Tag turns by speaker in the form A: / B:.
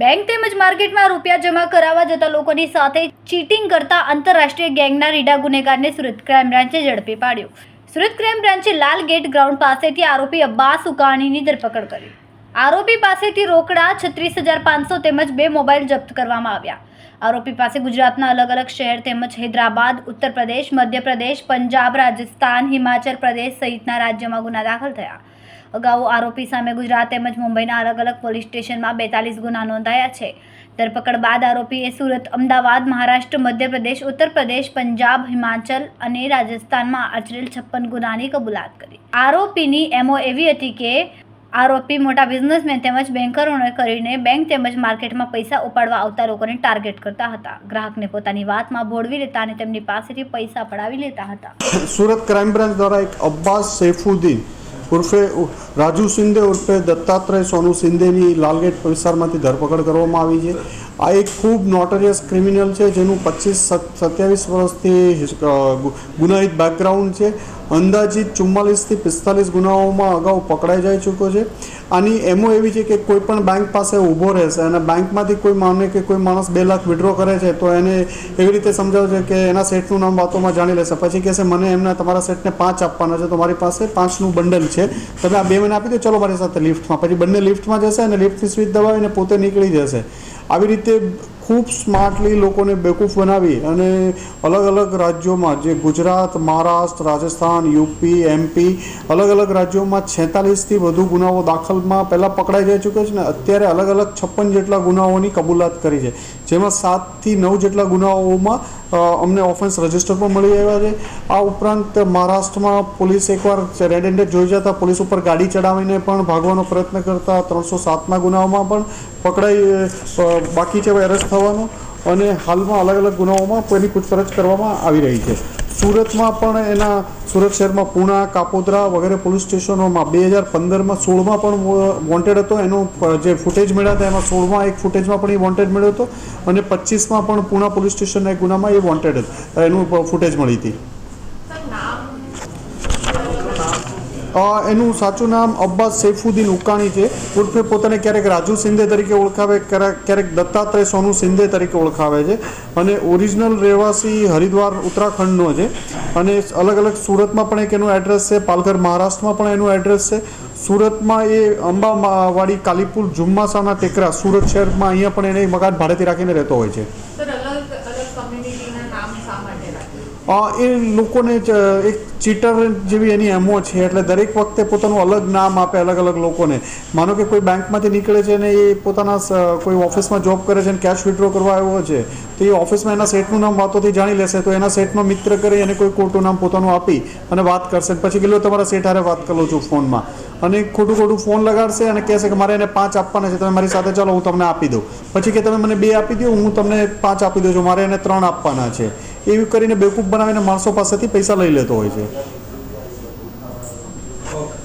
A: Bank તેમજ માર્કેટમાં રૂપિયા જમા કરાવવા જતા લોકોની સાથે ચીટિંગ કરતા આંતરરાષ્ટ્રીય ગેંગના રીઢા ગુનેગારને સુરત ક્રાઇમ બ્રાન્ચે ઝડપી પાડ્યો। સુરત ક્રાઇમ બ્રાન્ચે લાલ ગેટ ગ્રાઉન્ડ પાસેથી આરોપી અબ્બાસ ઉકાણીની ધરપકડ કરી। આરોપી પાસેથી રોકડા 36,500 તેમજ 2 મોબાઈલ જપ્ત કરવામાં આવ્યા। આરોપી પાસે ગુજરાતના અલગ અલગ શહેર તેમજ હૈદરાબાદ, ઉત્તર પ્રદેશ, મધ્યપ્રદેશ, પંજાબ, રાજસ્થાન, હિમાચલ પ્રદેશ સહિતના રાજ્યોમાં ગુના દાખલ થયા। અગાઉ આરોપી સામે ગુજરાત તેમજ મુંબઈના અલગ અલગ પોલીસ સ્ટેશનમાં 42 ગુના નોંધાયા છે। ધરપકડ બાદ આરોપીએ સુરત, અમદાવાદ, મહારાષ્ટ્ર, મધ્યપ્રદેશ, ઉત્તર પ્રદેશ, પંજાબ, હિમાચલ અને રાજસ્થાનમાં આચરેલ 56 ગુનાની કબૂલાત કરી। આરોપીની એમઓ એવી હતી કે આરોપી મોટા બિઝનેસમેન તેમજ બેન્કરોને કરીને બેંક તેમજ માર્કેટમાં પૈસા ઉપાડવા આવતા લોકોને ટાર્ગેટ કરતા હતા। ગ્રાહકને પોતાની વાતમાં ભોળવી લેતા અને તેમની પાસેથી પૈસા પડાવી લેતા હતા।
B: સુરત ક્રાઇમ બ્રાન્ચ દ્વારા એક અબ્બાસ સૈફુદ્દીન ઉર્ફે રાજુ શિંદે ઉર્ફે દત્તાત્રેય સોનુ શિંદેની લાલગેટ વિસ્તારમાંથી ધરપકડ કરવામાં આવી છે। આ એક ખૂબ નોટરિયસ ક્રિમિનલ છે જેનું 25-27 વર્ષથી ગુનાહિત બેકગ્રાઉન્ડ છે। અંદાજિત 44 થી 45 ગુનાઓમાં અગાઉ પકડાઈ જઈ ચૂક્યો છે। આની એમો એવી છે કે કોઈ પણ બેંક પાસે ઊભો રહેશે અને બેંકમાંથી કોઈ માને કે કોઈ માણસ 2 લાખ વિડ્રો કરે છે તો એને એવી રીતે સમજાવશે કે એના સેટનું નામ વાતોમાં જાણી લેશે, પછી કહેશે મને એમના તમારા સેટને 5 આપવાના છે તો મારી પાસે 5નું બંડલ છે, તમે આ 2 મને આપી દો, ચલો મારી સાથે લિફ્ટમાં। પછી બંને લિફ્ટમાં જશે અને લિફ્ટની સ્વિચ દબાવીને પોતે નીકળી જશે। આવી રીતે ખૂબ સ્માર્ટલી લોકોને બેવકૂફ બનાવી અને અલગ અલગ રાજ્યોમાં જે ગુજરાત, મહારાષ્ટ્ર, રાજસ્થાન, યુપી, એમપી અલગ અલગ રાજ્યોમાં 46થી વધુ ગુનાઓ દાખલમાં પહેલાં પકડાઈ જઈ ચૂક્યા છે ને અત્યારે અલગ અલગ 56 જેટલા ગુનાઓની કબૂલાત કરી છે, જેમાં 7 થી 9 જેટલા ગુનાઓમાં અમને ઓફેન્સ રજિસ્ટર પણ મળી આવ્યા છે। આ ઉપરાંત મહારાષ્ટ્રમાં પોલીસ એકવાર રેડ હેન્ડેડ જોઈ જતા પોલીસ ઉપર ગાડી ચડાવીને પણ ભાગવાનો પ્રયત્ન કરતા 307ના ગુનાઓમાં પણ પકડાઈ બાકી છે એરેસ્ટ થવાનો અને હાલમાં અલગ અલગ ગુનાઓમાં તેની પૂછપરછ કરવામાં આવી રહી છે। સુરતમાં પણ એના સુરત શહેરમાં પૂણા, કાપોદ્રા વગેરે પોલીસ સ્ટેશનોમાં 2015માં 16માં પણ વોન્ટેડ હતો। એનો જે ફૂટેજ મળ્યા હતા એમાં 16માં એક ફૂટેજમાં પણ એ વોન્ટેડ મળ્યો હતો અને 25માં પણ પૂણા પોલીસ સ્ટેશનના એક ગુનામાં એ વોન્ટેડ એનું ફૂટેજ મળી હતી। એનું સાચું નામ અબ્બાસ સૈફુદ્દીન ઉકાણી છે, ઉર્ફે પોતાને ક્યારેક રાજુ શિંદે તરીકે ઓળખાવે, ક્યારેક દત્તાત્રેય સોનુ શિંદે તરીકે ઓળખાવે છે અને ઓરિજિનલ રહેવાસી હરિદ્વાર ઉત્તરાખંડનો છે અને અલગ અલગ સુરતમાં પણ એક એનું એડ્રેસ છે, પાલઘર મહારાષ્ટ્રમાં પણ એનું એડ્રેસ છે। સુરતમાં એ અંબાવાડી, કાલીપુર, જુમ્માસાના ટેકરા સુરત શહેરમાં અહીંયા પણ એને મકાન ભાડેથી રાખીને રહેતો હોય છે। એ લોકોને એક ચીટર જેવી એની એમો છે, એટલે દરેક વખતે પોતાનું અલગ નામ આપે અલગ અલગ લોકોને। માનો કે કોઈ બેંકમાંથી નીકળે છે ને એ પોતાના કોઈ ઓફિસમાં જોબ કરે છે અને કેશ વિડ્રો કરવા આવ્યો છે તો એ ઓફિસમાં એના સેટનું નામ વાતોથી જાણી લેશે તો એના સેટનો મિત્ર કરી અને કોઈ ખોટું નામ પોતાનું આપી અને વાત કરશે, પછી કે લો તમારા સેટ હારે વાત કરું છું ફોનમાં અને ખોટું ફોન લગાડશે અને કહેશે કે મારે એને 5 આપવાના છે, તમે મારી સાથે ચાલો હું તમને આપી દઉં, પછી કે તમે મને 2 આપી દો, હું તમને 5 આપી દઉં છું, મારે એને 3 આપવાના છે। એવી કરીને બેવકૂફ બનાવીને માણસો પાસેથી પૈસા લઈ લેતો હોય છે।